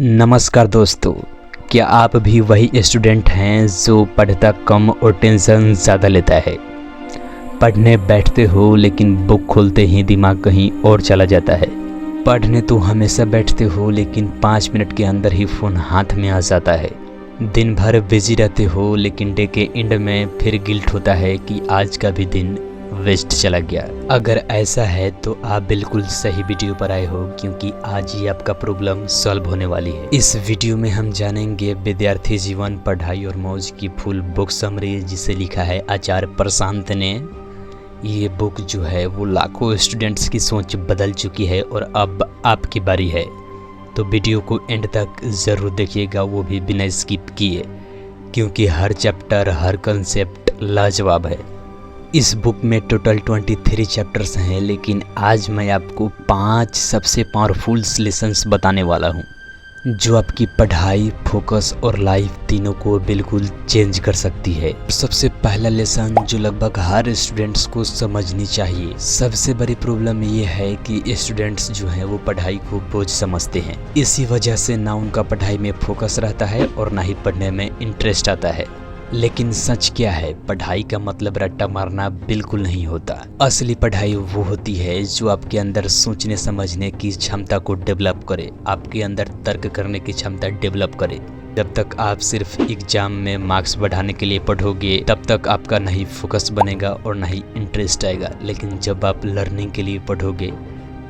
नमस्कार दोस्तों, क्या आप भी वही स्टूडेंट हैं जो पढ़ता कम और टेंशन ज़्यादा लेता है। पढ़ने बैठते हो लेकिन बुक खोलते ही दिमाग कहीं और चला जाता है। पढ़ने तो हमेशा बैठते हो लेकिन 5 मिनट के अंदर ही फ़ोन हाथ में आ जाता है। दिन भर बिजी रहते हो लेकिन डे के एंड में फिर गिल्ट होता है कि आज का भी दिन वेस्ट चला गया। अगर ऐसा है तो आप बिल्कुल सही वीडियो पर आए हो, क्योंकि आज ही आपका प्रॉब्लम सॉल्व होने वाली है। इस वीडियो में हम जानेंगे विद्यार्थी जीवन, पढ़ाई और मौज की फुल बुक समरी, जिसे लिखा है आचार्य प्रशांत ने। ये बुक जो है वो लाखों स्टूडेंट्स की सोच बदल चुकी है और अब आपकी बारी है। तो वीडियो को एंड तक ज़रूर देखिएगा, वो भी बिना स्किप किए, क्योंकि हर चैप्टर, हर कंसेप्ट लाजवाब है। इस बुक में टोटल 23 चैप्टर्स हैं, लेकिन आज मैं आपको 5 सबसे पावरफुल लेसन्स बताने वाला हूँ, जो आपकी पढ़ाई, फोकस और लाइफ तीनों को बिल्कुल चेंज कर सकती है। सबसे पहला लेसन जो लगभग हर स्टूडेंट्स को समझनी चाहिए। सबसे बड़ी प्रॉब्लम ये है कि स्टूडेंट्स जो हैं वो पढ़ाई को बोझ समझते हैं। इसी वजह से ना उनका पढ़ाई में फोकस रहता है और ना ही पढ़ने में इंटरेस्ट आता है। लेकिन सच क्या है, पढ़ाई का मतलब रट्टा मारना बिल्कुल नहीं होता। असली पढ़ाई वो होती है जो आपके अंदर सोचने समझने की क्षमता को डेवलप करे, आपके अंदर तर्क करने की क्षमता डेवलप करे। जब तक आप सिर्फ एग्जाम में मार्क्स बढ़ाने के लिए पढ़ोगे, तब तक आपका नहीं फोकस बनेगा और ना ही इंटरेस्ट आएगा। लेकिन जब आप लर्निंग के लिए पढ़ोगे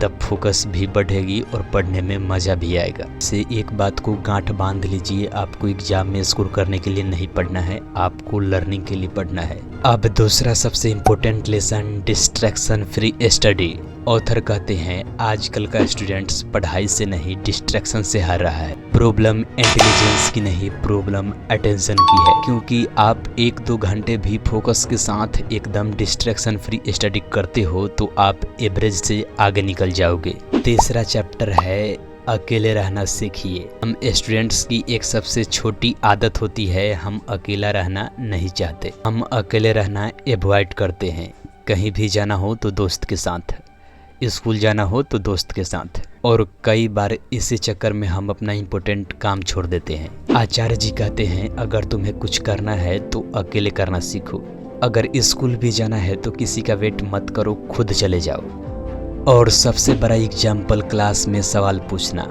तब फोकस भी बढ़ेगी और पढ़ने में मज़ा भी आएगा। से एक बात को गांठ बांध लीजिए, आपको एग्जाम में स्कोर करने के लिए नहीं पढ़ना है, आपको लर्निंग के लिए पढ़ना है। अब दूसरा सबसे important lesson, distraction free study. Author कहते हैं आजकल का स्टूडेंट्स पढ़ाई से नहीं डिस्ट्रैक्शन से हार रहा है। प्रॉब्लम इंटेलिजेंस की नहीं, प्रॉब्लम अटेंशन की है, क्योंकि आप 1-2 घंटे भी फोकस के साथ एकदम डिस्ट्रैक्शन फ्री स्टडी करते हो तो आप एवरेज से आगे निकल जाओगे। तीसरा चैप्टर है अकेले रहना सीखिए। हम स्टूडेंट्स की एक सबसे छोटी आदत होती है, हम अकेला रहना नहीं चाहते। हम अकेले रहना अवॉइड करते हैं। कहीं भी जाना हो तो दोस्त के साथ, स्कूल जाना हो तो दोस्त के साथ, और कई बार इसी चक्कर में हम अपना इम्पोर्टेंट काम छोड़ देते हैं। आचार्य जी कहते हैं अगर तुम्हें कुछ करना है तो अकेले करना सीखो। अगर स्कूल भी जाना है तो किसी का वेट मत करो, खुद चले जाओ। और सबसे बड़ा एग्जाम्पल, क्लास में सवाल पूछना।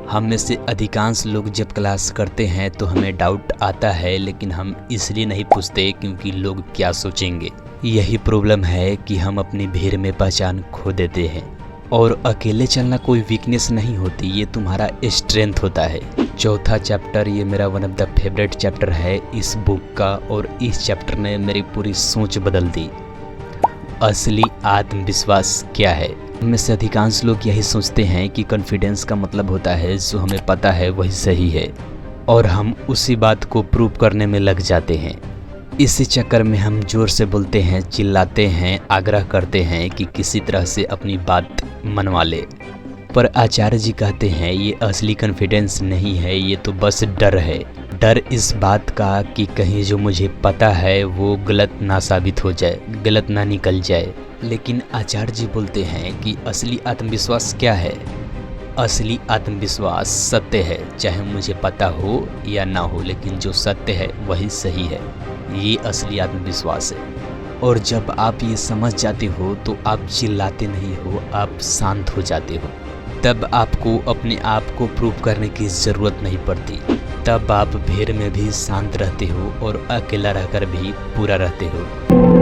हम में से अधिकांश लोग जब क्लास करते हैं तो हमें डाउट आता है, लेकिन हम इसलिए नहीं पूछते क्योंकि लोग क्या सोचेंगे। यही प्रॉब्लम है कि हम अपनी भीड़ में पहचान खो देते हैं। और अकेले चलना कोई वीकनेस नहीं होती, ये तुम्हारा स्ट्रेंथ होता है। चौथा चैप्टर, ये मेरा one of the favourite chapter है इस बुक का, और इस चैप्टर ने मेरी पूरी सोच बदल दी। असली आत्मविश्वास क्या है। हम में से अधिकांश लोग यही सोचते हैं कि कॉन्फिडेंस का मतलब होता है जो हमें पता है वही सही है, और हम उसी बात को प्रूव करने में लग जाते हैं। इसी चक्कर में हम जोर से बोलते हैं, चिल्लाते हैं, आग्रह करते हैं कि किसी तरह से अपनी बात मनवा ले। पर आचार्य जी कहते हैं ये असली कॉन्फिडेंस नहीं है, ये तो बस डर है। डर इस बात का कि कहीं जो मुझे पता है वो गलत ना साबित हो जाए, गलत ना निकल जाए। लेकिन आचार्य जी बोलते हैं कि असली आत्मविश्वास क्या है। असली आत्मविश्वास सत्य है, चाहे मुझे पता हो या ना हो, लेकिन जो सत्य है वही सही है। ये असली आत्मविश्वास है। और जब आप ये समझ जाते हो तो आप चिल्लाते नहीं हो, आप शांत हो जाते हो। तब आपको अपने आप को प्रूव करने की ज़रूरत नहीं पड़ती। तब आप भीड़ में भी शांत रहते हो और अकेला रहकर भी पूरा रहते हो।